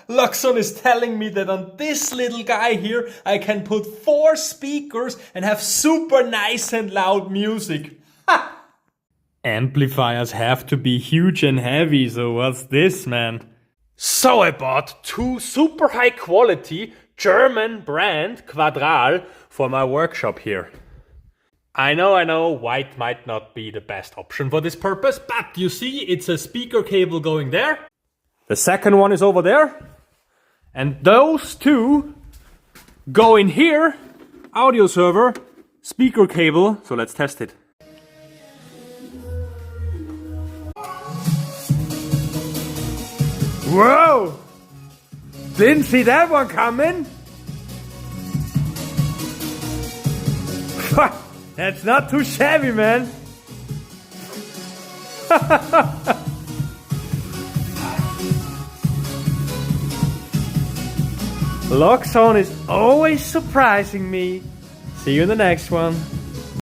Luxon is telling me that on this little guy here I can put 4 speakers and have super nice and loud music. Amplifiers have to be huge and heavy, so what's this, man? So I bought 2 super high quality German brand Quadral for my workshop here. I know, white might not be the best option for this purpose, but you see it's a speaker cable going there. The second one is over there. And those 2 go in here, Audioserver, speaker cable. So let's test it. Whoa! Didn't see that one coming. That's not too shabby, man. Luxon is always surprising me. See you in the next one.